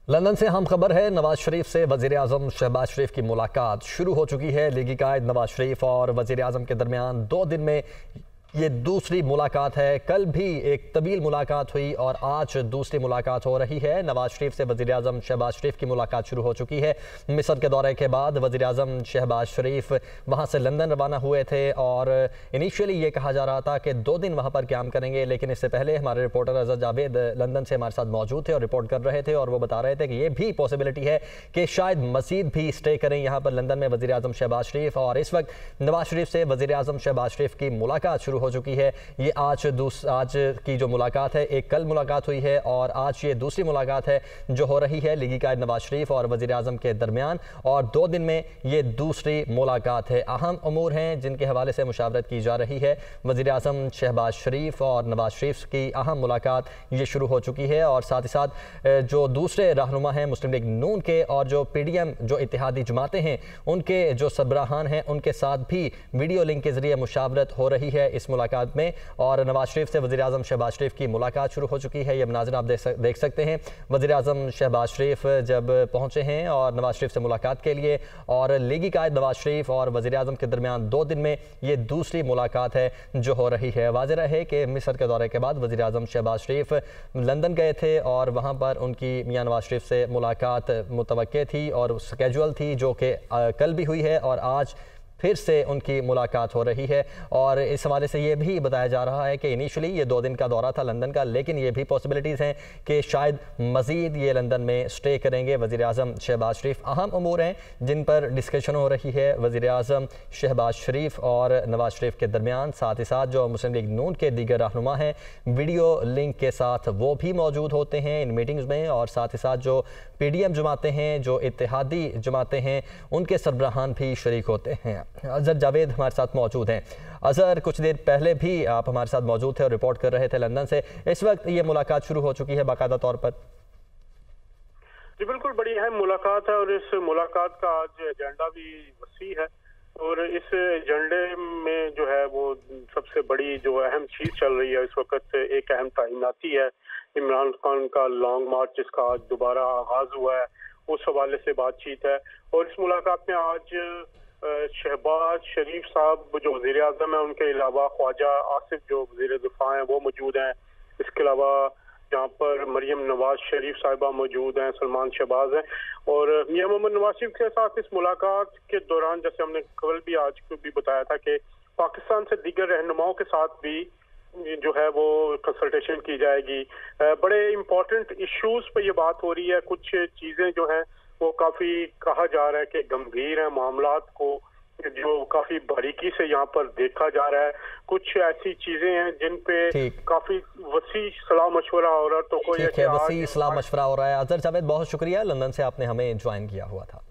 London से हम खबर है। नवाज शरीफ से वजीर आजम शहबाज शरीफ की मुलाकात शुरू हो चुकी है। लीगी कायद नवाज शरीफ और वजीर आजम के दरमियान 2 दिन में ये दूसरी मुलाकात है। कल भी एक तवील मुलाकात हुई और आज दूसरी मुलाकात हो रही है। नवाज शरीफ से वजीर आजम शहबाज शरीफ की मुलाकात शुरू हो चुकी है। मिस्र के दौरे के बाद वजीर आजम शहबाज शरीफ वहाँ से लंदन रवाना हुए थे और इनिशियली ये कहा जा रहा था कि 2 दिन वहाँ पर क्याम करेंगे, लेकिन इससे पहले हमारे रिपोर्टर अजहर जावेद लंदन से हमारे साथ मौजूद थे और रिपोर्ट कर रहे थे और वो बता रहे थे कि ये भी पॉसिबिलिटी है कि शायद मजीद भी स्टे करें यहाँ पर लंदन में वजीर आजम शहबाज शरीफ। और इस वक्त नवाज शरीफ से वजीर आजम शहबाज शरीफ की मुलाकात शुरू हो चुकी है। ये आज की जो मुलाकात है, एक कल मुलाकात हुई है और आज ये दूसरी मुलाकात है जो हो रही है लीगी कायद नवाज शरीफ और वजीर आजम के दरमियान, और 2 दिन में ये दूसरी मुलाकात है। अहम अमूर हैं जिनके हवाले से मुशावरत की जा रही है। वजीर आजम शहबाज शरीफ और नवाज शरीफ की अहम मुलाकात ये शुरू हो चुकी है और साथ ही साथ जो दूसरे रहनुमा हैं मुस्लिम लीग नून के और जो PDM जो इत्तेहादी जमातें हैं उनके जो सरबराहान हैं उनके साथ भी वीडियो लिंक के जरिए मुशावरत हो रही है इस मुलाकात में। और नवाज शरीफ से वज़ीर आज़म शहबाज शरीफ की मुलाकात शुरू हो चुकी है। ये मनाज़िर आप देख सकते हैं। वज़ीर आज़म शहबाज शरीफ जब पहुंचे हैं और नवाज शरीफ से मुलाकात के लिए, और लीगी कायद नवाज शरीफ और वज़ीर आज़म के दरमियान 2 दिन में ये दूसरी मुलाकात है जो हो रही है। वाज़ेह है कि मिस्र के दौरे के बाद वज़ीर आज़म शहबाज शरीफ लंदन गए थे और वहाँ पर उनकी मियां नवाज शरीफ से मुलाकात मुतवक्के थी और स्केजुअल थी, जो कि कल भी हुई है और आज फिर से उनकी मुलाकात हो रही है। और इस हवाले से ये भी बताया जा रहा है कि इनिशियली ये 2 दिन का दौरा था लंदन का, लेकिन ये भी पॉसिबिलिटीज़ हैं कि शायद मज़ीद ये लंदन में स्टे करेंगे वज़ीर आज़म शहबाज शरीफ। अहम अमूर हैं जिन पर डिस्कशन हो रही है वज़ीर आज़म शहबाज शरीफ और नवाज शरीफ के दरमियान। साथ ही साथ जो मुस्लिम लीग नून के दीगर रहनुमा हैं वीडियो लिंक के साथ वो भी मौजूद होते हैं इन मीटिंग्स में, और साथ ही साथ जो PDM जमातें हैं, जो इत्तेहादी जमातें हैं, उनके सरबराहान भी शरीक होते हैं। अजहर जावेद हमारे साथ मौजूद हैं। अजहर, कुछ देर पहले भी आप हमारे साथ मौजूद थे और रिपोर्ट कर रहे थे लंदन से। इस वक्त ये मुलाकात शुरू हो चुकी है बाकायदा तौर पर? जी बिल्कुल, बड़ी अहम मुलाकात है और इस मुलाकात का आज एजेंडा भी वसी है। और इस एजेंडे में जो है वो सबसे बड़ी जो अहम चीज चल रही है इस वक्त, एक अहम तैनाती है इमरान खान का लॉन्ग मार्च जिसका आज दोबारा आगाज हुआ है, उस हवाले से बातचीत है। और इस मुलाकात में आज शहबाज शरीफ साहब जो वज़ीर आज़म है, उनके अलावा ख्वाजा आसिफ जो वज़ीर दिफा हैं वो मौजूद हैं। इसके अलावा यहाँ पर मरियम नवाज शरीफ साहिबा मौजूद हैं, सलमान शहबाज हैं। और मियां मोहम्मद नवाज शरीफ के साथ इस मुलाकात के दौरान, जैसे हमने कल भी आज को भी बताया था, कि पाकिस्तान से दीगर रहनुमाओं के साथ भी जो है वो कंसल्टेशन की जाएगी। बड़े इम्पोर्टेंट इश्यूज पे ये बात हो रही है। कुछ चीजें जो हैं वो काफी कहा जा रहा है कि गंभीर है, मामलात को जो काफी बारीकी से यहाँ पर देखा जा रहा है। कुछ ऐसी चीजें हैं जिन पे काफी वसी सलाह मशवरा हो रहा है। तो कोई वसी सलाह मशवरा हो रहा है। अजहर जावेद, बहुत शुक्रिया, लंदन से आपने हमें ज्वाइन किया हुआ था।